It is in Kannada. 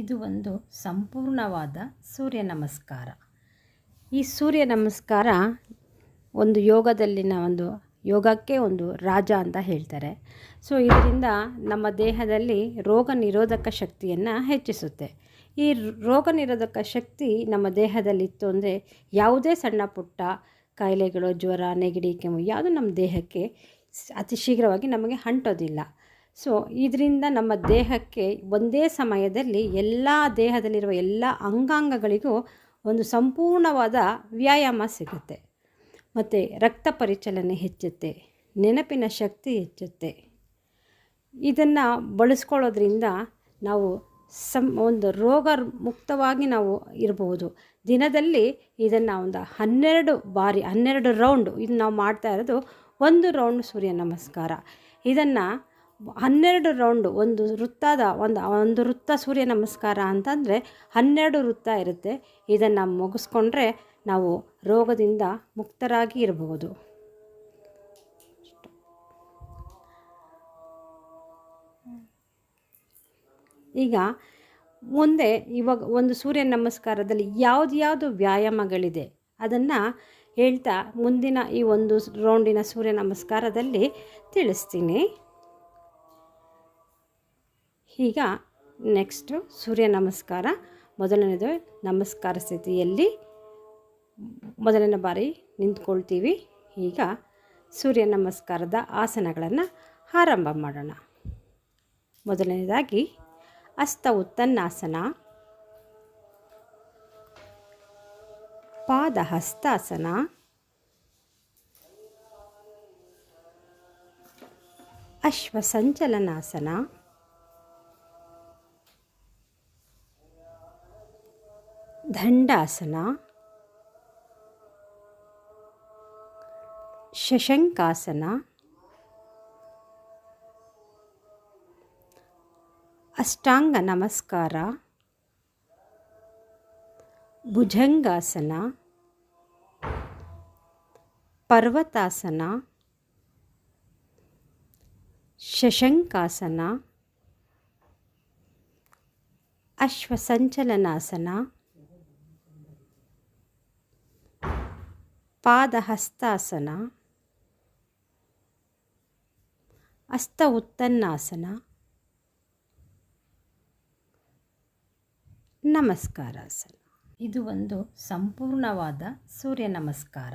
ಇದು ಒಂದು ಸಂಪೂರ್ಣವಾದ ಸೂರ್ಯ ನಮಸ್ಕಾರ. ಈ ಸೂರ್ಯ ನಮಸ್ಕಾರ ಒಂದು ಯೋಗದಲ್ಲಿನ ಯೋಗಕ್ಕೆ ಒಂದು ರಾಜ ಅಂತ ಹೇಳ್ತಾರೆ. ಸೊ ಇದರಿಂದ ನಮ್ಮ ದೇಹದಲ್ಲಿ ರೋಗ ನಿರೋಧಕ ಶಕ್ತಿಯನ್ನು ಹೆಚ್ಚಿಸುತ್ತೆ. ಈ ರೋಗ ನಿರೋಧಕ ಶಕ್ತಿ ನಮ್ಮ ದೇಹದಲ್ಲಿತ್ತು ಅಂದರೆ ಯಾವುದೇ ಸಣ್ಣ ಪುಟ್ಟ ಕಾಯಿಲೆಗಳು, ಜ್ವರ, ನೆಗಡಿ, ಕೆಮ್ಮು ಯಾವುದು ನಮ್ಮ ದೇಹಕ್ಕೆ ಅತಿ ಶೀಘ್ರವಾಗಿ ನಮಗೆ ಅಂಟೋದಿಲ್ಲ. ಸೊ ಇದರಿಂದ ನಮ್ಮ ದೇಹಕ್ಕೆ ಒಂದೇ ಸಮಯದಲ್ಲಿ ದೇಹದಲ್ಲಿರುವ ಎಲ್ಲ ಅಂಗಾಂಗಗಳಿಗೂ ಒಂದು ಸಂಪೂರ್ಣವಾದ ವ್ಯಾಯಾಮ ಸಿಗುತ್ತೆ. ಮತ್ತು ರಕ್ತ ಪರಿಚಲನೆ ಹೆಚ್ಚುತ್ತೆ, ನೆನಪಿನ ಶಕ್ತಿ ಹೆಚ್ಚುತ್ತೆ. ಇದನ್ನು ಬಳಸ್ಕೊಳ್ಳೋದ್ರಿಂದ ನಾವು ಒಂದು ರೋಗ ಮುಕ್ತವಾಗಿ ನಾವು ಇರಬಹುದು. ದಿನದಲ್ಲಿ ಇದನ್ನು 12 ರೌಂಡು ಇದು ನಾವು ಮಾಡ್ತಾ ಇರೋದು 1 ರೌಂಡ್ ಸೂರ್ಯ ನಮಸ್ಕಾರ. ಇದನ್ನು 12 ರೌಂಡು ಒಂದು ವೃತ್ತ ಸೂರ್ಯ ನಮಸ್ಕಾರ ಅಂತಂದರೆ 12 ವೃತ್ತ ಇರುತ್ತೆ. ಇದನ್ನು ಮುಗಿಸ್ಕೊಂಡ್ರೆ ನಾವು ರೋಗದಿಂದ ಮುಕ್ತರಾಗಿ ಇರಬಹುದು. ಈಗ ಮುಂದೆ ಇವಾಗ ಒಂದು ಸೂರ್ಯ ನಮಸ್ಕಾರದಲ್ಲಿ ಯಾವುದು ವ್ಯಾಯಾಮಗಳಿದೆ ಅದನ್ನು ಹೇಳ್ತಾ ಮುಂದಿನ ಈ ಒಂದು ರೌಂಡಿನ ಸೂರ್ಯ ನಮಸ್ಕಾರದಲ್ಲಿ ತಿಳಿಸ್ತೀನಿ. ಈಗ ನೆಕ್ಸ್ಟು ಸೂರ್ಯ ನಮಸ್ಕಾರ. ಮೊದಲನೇದು ನಮಸ್ಕಾರ ಸ್ಥಿತಿಯಲ್ಲಿ ಮೊದಲನೇ ಬಾರಿ ನಿಂತ್ಕೊಳ್ತೀವಿ. ಈಗ ಸೂರ್ಯ ನಮಸ್ಕಾರದ ಆಸನಗಳನ್ನು ಆರಂಭ ಮಾಡೋಣ. ಮೊದಲನೇದಾಗಿ ಹಸ್ತ ಉತ್ತನ್ನಾಸನ, ಪಾದ ಹಸ್ತಾಸನ, ಅಶ್ವಸಂಚಲನಾಸನ, ದಂಡಾಸನ, ಶಶಂಕಾಸನ, ಅಷ್ಟಾಂಗ ನಮಸ್ಕಾರ, ಭುಜಂಗಾಸನ, ಪರ್ವತಾಸನ, ಶಶಂಕಾಸನ, ಅಶ್ವಸಂಚಲನಾಸನ, ಪಾದಹಸ್ತಾಸನ, ಹಸ್ತ ಉತ್ತನ್ನಾಸನ, ನಮಸ್ಕಾರಾಸನ. ಇದು ಒಂದು ಸಂಪೂರ್ಣವಾದ ಸೂರ್ಯ ನಮಸ್ಕಾರ.